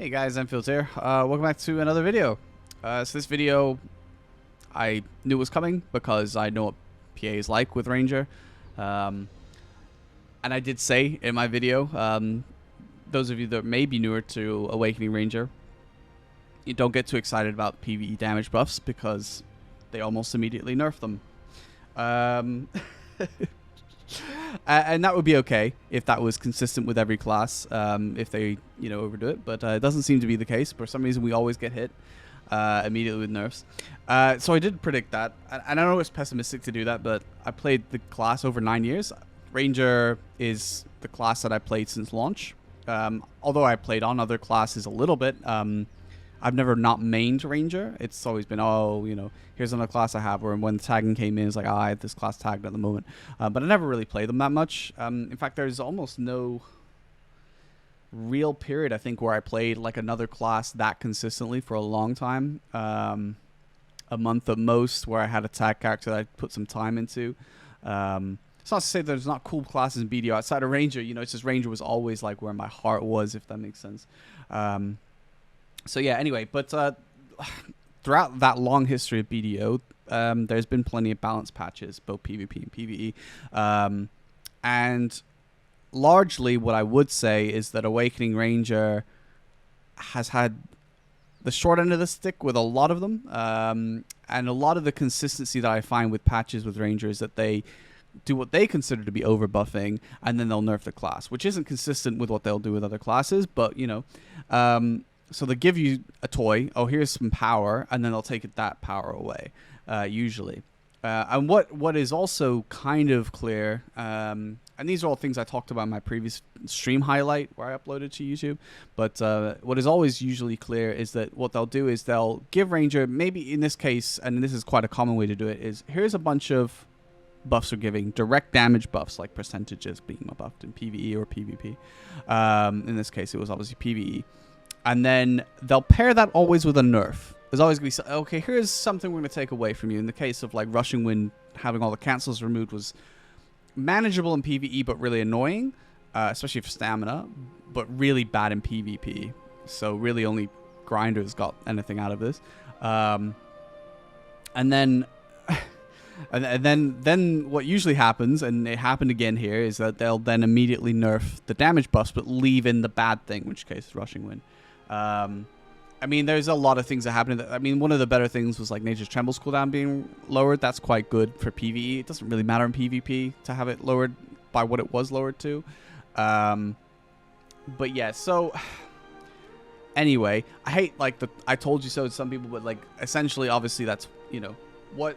Hey guys, Anfield here. Welcome back to another video. So this video, I knew was coming because I know what PA is like with Ranger. And I did say in my video, those of you that may be newer to Awakening Ranger, you don't get too excited about PvE damage buffs because they almost immediately nerf them. And that would be okay if that was consistent with every class, if they, overdo it. But it doesn't seem to be the case. For some reason, we always get hit immediately with nerfs. So I did predict that. And I know it's pessimistic to do that, but I played the class over 9 years. Ranger is the class that I played since launch. Although I played on other classes a little bit, I've never not mained Ranger. It's always been, here's another class I have. Or when the tagging came in, it's like, I have this class tagged at the moment. But I never really played them that much. In fact, there's almost no real period, I think, where I played like another class that consistently for a long time. A month at most, where I had a tag character that I put some time into. It's not to say there's not cool classes in BDO outside of Ranger. It's just Ranger was always like where my heart was, if that makes sense. So yeah, anyway, but throughout that long history of BDO, there's been plenty of balance patches, both PvP and PvE. And largely what I would say is that Awakening Ranger has had the short end of the stick with a lot of them. And a lot of the consistency that I find with patches with Ranger is that they do what they consider to be overbuffing, and then they'll nerf the class, which isn't consistent with what they'll do with other classes, but, so they give you a toy. Oh, here's some power, and then they'll take that power away, usually. And what is also kind of clear, and these are all things I talked about in my previous stream highlight where I uploaded to YouTube, but what is always usually clear is that what they'll do is they'll give Ranger, maybe in this case, and this is quite a common way to do it, is here's a bunch of buffs we're giving, direct damage buffs, like percentages being buffed in PvE or PvP. In this case, it was obviously PvE. And then they'll pair that always with a nerf. There's always going to be, okay, here's something we're going to take away from you. In the case of like Rushing Wind, having all the cancels removed was manageable in PvE, but really annoying, especially for stamina, but really bad in PvP. So really only grinders got anything out of this. And then... And then what usually happens, and it happened again here, is that they'll then immediately nerf the damage buffs, but leave in the bad thing, in which case is Rushing Wind. I mean, there's a lot of things that happen. I mean, one of the better things was like Nature's Tremble's cooldown being lowered. That's quite good for PvE. It doesn't really matter in PvP to have it lowered by what it was lowered to. But yeah, so... Anyway, I hate, like, I told you so to some people, but, like, essentially, obviously, that's, what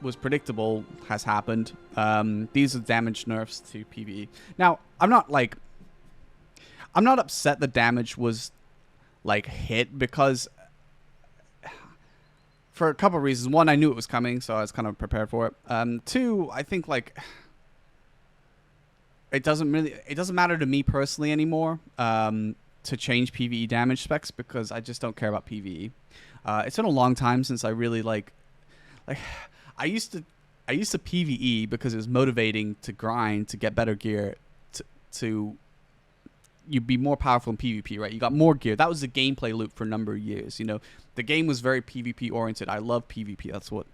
was predictable has happened. These are damage nerfs to PvE. Now, I'm not upset the damage was like hit, because for a couple of reasons. One, I knew it was coming, so I was kind of prepared for it. Two, I think like it doesn't matter to me personally anymore to change PvE damage specs, because I just don't care about PvE. It's been a long time since I really like I used to PvE because it was motivating to grind, to get better gear, to you'd be more powerful in PvP, right? You got more gear. That was the gameplay loop for a number of years. The game was very PvP oriented. I love PvP. That's what,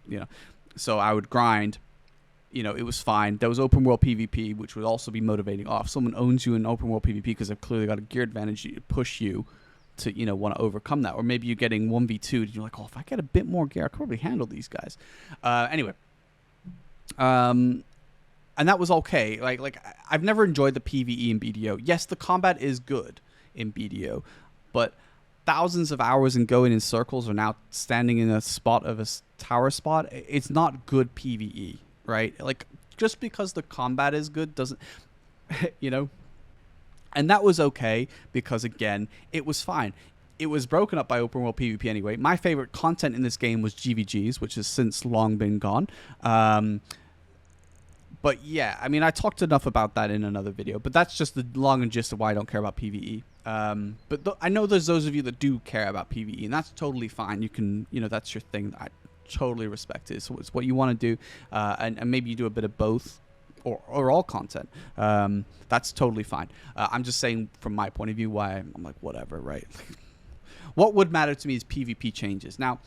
so I would grind. It was fine. There was open world PvP, which would also be motivating. Oh, if someone owns you in open world PvP because they've clearly got a gear advantage, you push you to want to overcome that. Or maybe you're getting 1v2 and you're like, oh, if I get a bit more gear, I could probably handle these guys. Anyway, and that was okay. Like I've never enjoyed the PvE in BDO. Yes, the combat is good in BDO, but thousands of hours in going in circles or now standing in a spot of a tower spot, it's not good PvE, right? Like, just because the combat is good doesn't And that was okay, because, again, it was fine. It was broken up by open world PvP anyway. My favorite content in this game was GVGs, which has since long been gone. But yeah, I mean, I talked enough about that in another video, but that's just the long and gist of why I don't care about PvE. But I know there's those of you that do care about PvE, and that's totally fine. You can, that's your thing. I totally respect it. So it's what you want to do, and maybe you do a bit of both. Or all content. That's totally fine. I'm just saying from my point of view why I'm like, whatever, right? What would matter to me is PvP changes. Now,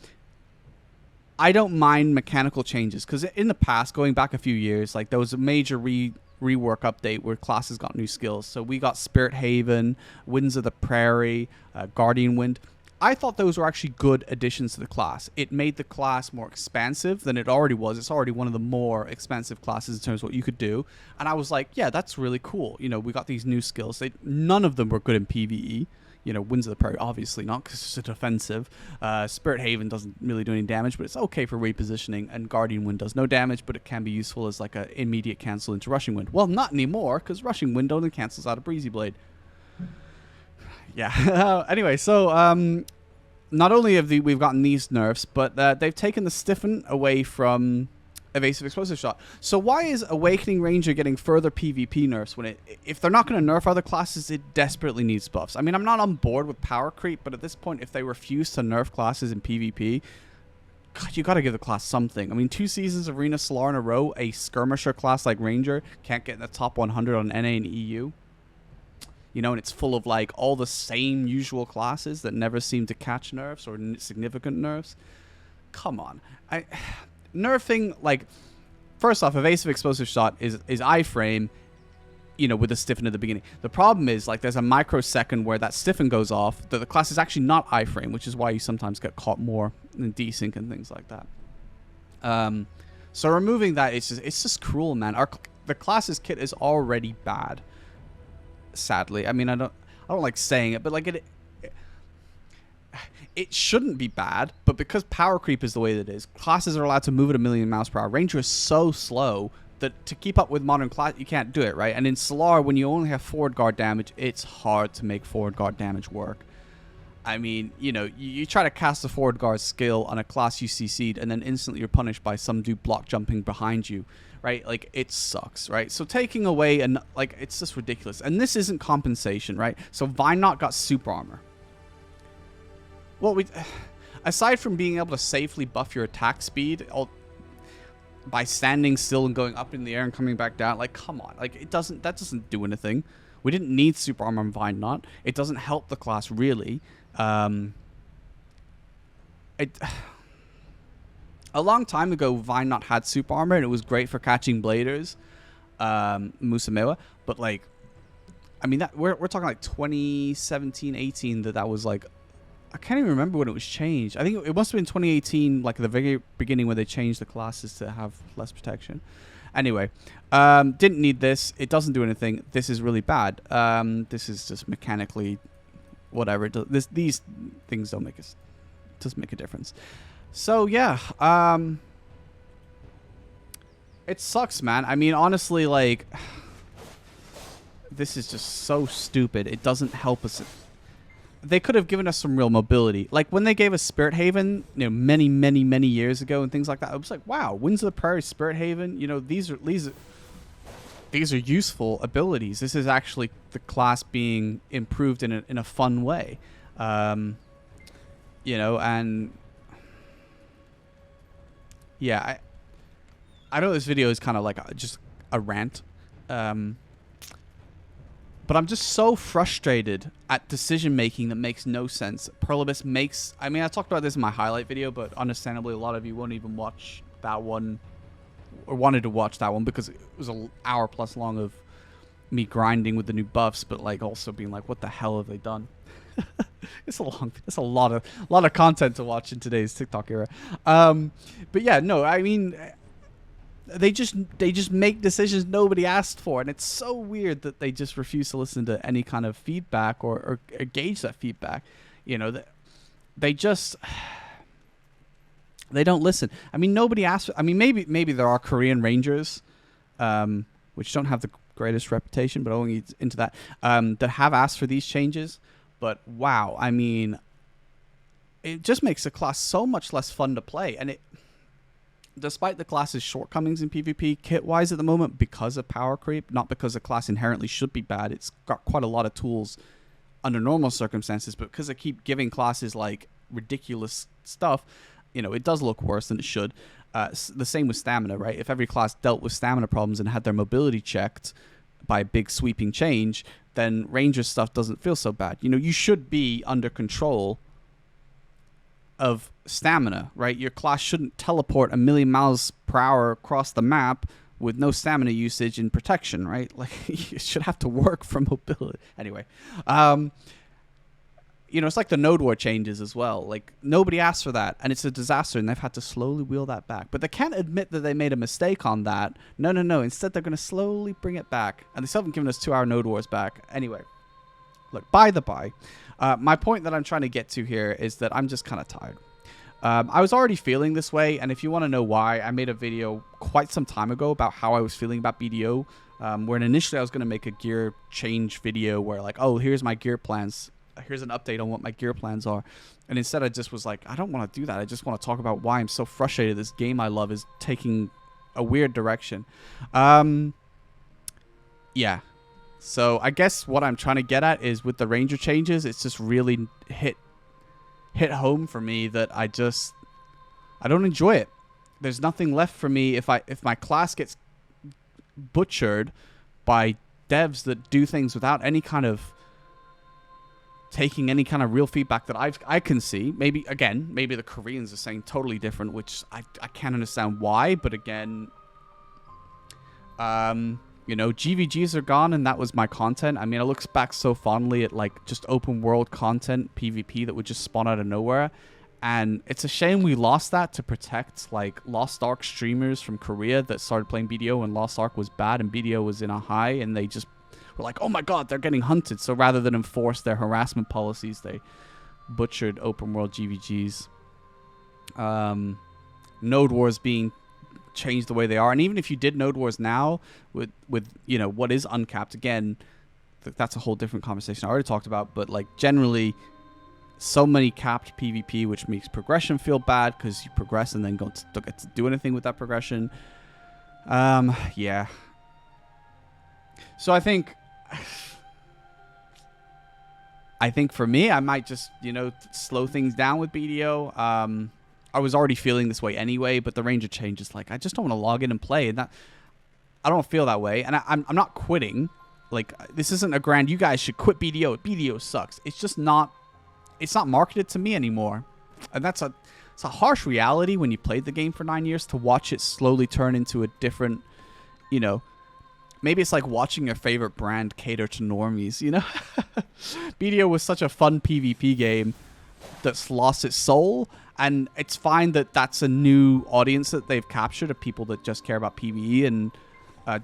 I don't mind mechanical changes because in the past, going back a few years, like there was a major rework update where classes got new skills. So we got Spirit Haven, Winds of the Prairie, Guardian Wind. I thought those were actually good additions to the class. It made the class more expansive than it already was. It's already one of the more expansive classes in terms of what you could do. And I was like, yeah, that's really cool. You know, we got these new skills. None of them were good in PvE. You know, Winds of the Prairie, obviously not because it's defensive. Spirit Haven doesn't really do any damage, but it's okay for repositioning. And Guardian Wind does no damage, but it can be useful as like an immediate cancel into Rushing Wind. Well, not anymore, because Rushing Wind only cancels out of Breezy Blade. Yeah. Anyway, so not only have we've gotten these nerfs, but they've taken the Stiffen away from Evasive Explosive Shot. So why is Awakening Ranger getting further PvP nerfs when if they're not going to nerf other classes, it desperately needs buffs? I mean, I'm not on board with power creep, but at this point, if they refuse to nerf classes in PvP, God, you got to give the class something. I mean, 2 seasons of Arena Solar in a row, a skirmisher class like Ranger can't get in the top 100 on NA and EU. You know, and it's full of like all the same usual classes that never seem to catch nerfs or significant nerfs. Come on. Nerfing, like, first off, Evasive Explosive Shot is iframe, you know, with a stiffen at the beginning. The problem is, like, there's a microsecond where that stiffen goes off, that the class is actually not iframe, which is why you sometimes get caught more in desync and things like that. So removing that, it's just cruel, man. The class's kit is already bad. Sadly, I mean, I don't like saying it, but like it shouldn't be bad, but because power creep is the way that it is, classes are allowed to move at 1,000,000 miles per hour. Ranger is so slow that to keep up with modern class, you can't do it, right? And in Solar, when you only have forward guard damage, it's hard to make forward guard damage work. I mean, you know, you try to cast a forward guard skill on a class you CC'd, and then instantly you're punished by some dude block jumping behind you, right? Like, it sucks, right? So taking away, and like, it's just ridiculous. And this isn't compensation, right? So Vine Knot got super armor. Well, aside from being able to safely buff your attack speed by standing still and going up in the air and coming back down, like, come on, like, that doesn't do anything. We didn't need super armor on Vine Knot. It doesn't help the class really. A long time ago, Vine Knot had super armor and it was great for catching bladers, Musamewa. But like, I mean, that we're talking like 2017, 18 that was like. I can't even remember when it was changed. I think it must have been 2018, like at the very beginning where they changed the classes to have less protection. Anyway, didn't need this. It doesn't do anything. This is really bad. This is just mechanically whatever. These things doesn't make a difference. So yeah, it sucks, man. I mean, honestly, like, this is just so stupid. It doesn't help us. They could have given us some real mobility. Like, when they gave us Spirit Haven, you know, many, many, many years ago and things like that, I was like, wow, Winds of the Prairie, Spirit Haven, you know, these are useful abilities. This is actually the class being improved in a fun way. You know, and yeah, I know this video is kind of like just a rant. But I'm just so frustrated at decision-making that makes no sense. Perlibus makes... I mean, I talked about this in my highlight video, but understandably, a lot of you won't even watch that one, or wanted to watch that one, because it was an hour plus long of me grinding with the new buffs, but like also being like, what the hell have they done? It's a lot of content to watch in today's TikTok era. But yeah, no, I mean... They just make decisions nobody asked for, and it's so weird that they just refuse to listen to any kind of feedback or gauge that feedback. You know, they don't listen. I mean, nobody asked. I mean, maybe there are Korean Rangers, which don't have the greatest reputation, but only into that that have asked for these changes. But wow, I mean, it just makes the class so much less fun to play, and it. Despite the class's shortcomings in PvP, kit-wise at the moment, because of power creep, not because the class inherently should be bad, it's got quite a lot of tools under normal circumstances, but because they keep giving classes, like, ridiculous stuff, you know, it does look worse than it should. The same with stamina, right? If every class dealt with stamina problems and had their mobility checked by a big sweeping change, then Ranger stuff doesn't feel so bad. You know, you should be under control of stamina, right? Your class shouldn't teleport a million miles per hour across the map with no stamina usage and protection, right? Like, you should have to work for mobility. Anyway, it's like the node war changes as well. Like, nobody asked for that, and it's a disaster, and they've had to slowly wheel that back. But they can't admit that they made a mistake on that. No. Instead, they're going to slowly bring it back, and they still haven't given us 2-hour node wars back. Anyway, look, by the by, my point that I'm trying to get to here is that I'm just kind of tired. I was already feeling this way, and if you want to know why, I made a video quite some time ago about how I was feeling about BDO, where initially I was going to make a gear change video where, like, oh, here's my gear plans. Here's an update on what my gear plans are. And instead I just was like, I don't want to do that. I just want to talk about why I'm so frustrated this game I love is taking a weird direction. Yeah. So I guess what I'm trying to get at is with the Ranger changes, it's just really hit home for me that I don't enjoy it. There's nothing left for me if my class gets butchered by devs that do things without any kind of taking any kind of real feedback that I can see. Maybe the Koreans are saying totally different, which I can't understand why. But again, GVGs are gone, and that was my content. I mean, I look back so fondly at like just open world content, PvP that would just spawn out of nowhere. And it's a shame we lost that to protect like Lost Ark streamers from Korea that started playing BDO when Lost Ark was bad and BDO was in a high, and they just were like, oh my god, they're getting hunted. So rather than enforce their harassment policies, they butchered open world GVGs. Node wars being changed the way they are, and even if you did node wars now with what is uncapped, again, that's a whole different conversation I already talked about. But like generally, so many capped PvP, which makes progression feel bad because you progress and then don't get to do anything with that progression. Yeah. So I think for me, I might just, slow things down with BDO. I was already feeling this way anyway, but the Ranger change is like, I just don't want to log in and play. And I don't feel that way. And I'm not quitting. Like, this isn't a grand, you guys should quit BDO. BDO sucks. It's just not, it's not marketed to me anymore. And it's a harsh reality when you played the game for 9 years to watch it slowly turn into a different, maybe it's like watching your favorite brand cater to normies, BDO was such a fun PvP game that's lost its soul, and it's fine that that's a new audience that they've captured of people that just care about PvE and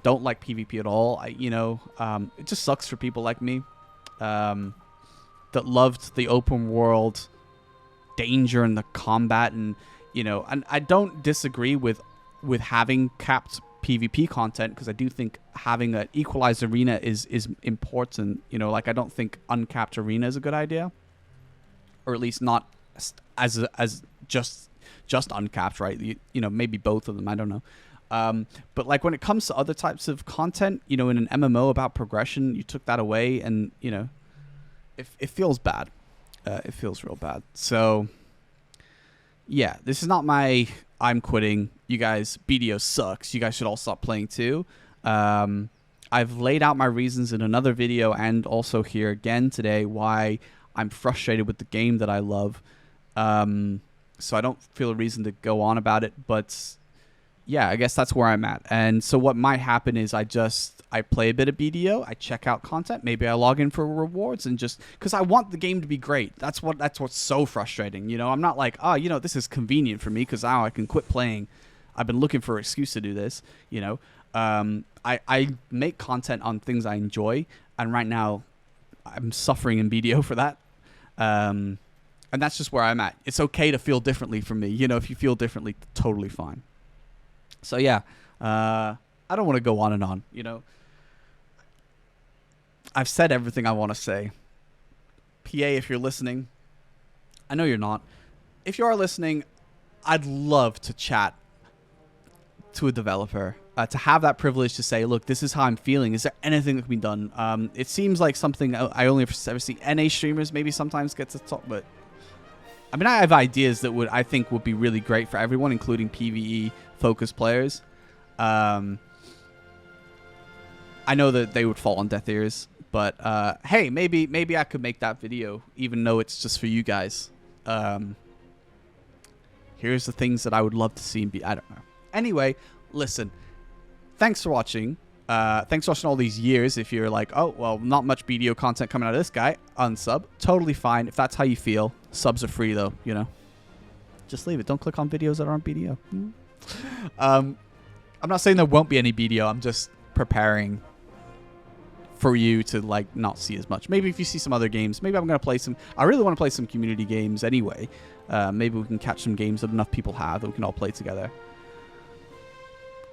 don't like PvP at all. It just sucks for people like me that loved the open world danger and the combat, and and I don't disagree with having capped PvP content, because I do think having an equalized arena is important. Like, I don't think uncapped arena is a good idea, or at least not as just uncapped, right? Maybe both of them, I don't know. But like when it comes to other types of content, in an MMO about progression, you took that away, and it feels bad. It feels real bad. So yeah, this is not my I'm quitting. You guys, BDO sucks. You guys should all stop playing too. I've laid out my reasons in another video and also here again today why I'm frustrated with the game that I love. So I don't feel a reason to go on about it, but yeah, I guess that's where I'm at. And so what might happen is I play a bit of BDO, I check out content, maybe I log in for rewards, and just because I want the game to be great. That's what's so frustrating. I'm not like, this is convenient for me because now I can quit playing. I've been looking for an excuse to do this. I make content on things I enjoy, and right now I'm suffering in BDO for that. And that's just where I'm at. It's okay to feel differently from me. If you feel differently, totally fine. So yeah, I don't want to go on and on. I've said everything I want to say. PA, if you're listening, I know you're not. If you are listening, I'd love to chat to a developer, to have that privilege to say, look, this is how I'm feeling. Is there anything that can be done? It seems like something I only ever see NA streamers maybe sometimes get to talk, but I mean, I have ideas that I think would be really great for everyone, including PvE focused players. I know that they would fall on deaf ears, but hey, maybe I could make that video, even though it's just for you guys. Here's the things that I would love to see. I don't know. Anyway, listen. Thanks for watching. Thanks for watching all these years. If you're like, oh, well, not much BDO content coming out of this guy, unsub. Totally fine. If that's how you feel. Subs are free, though, you know. Just leave it. Don't click on videos that aren't BDO. I'm not saying there won't be any BDO. I'm just preparing for you to, like, not see as much. Maybe if you see some other games, maybe I'm going to play some. I really want to play some community games anyway. Maybe we can catch some games that enough people have that we can all play together.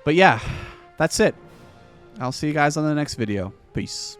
But yeah, that's it. I'll see you guys on the next video. Peace.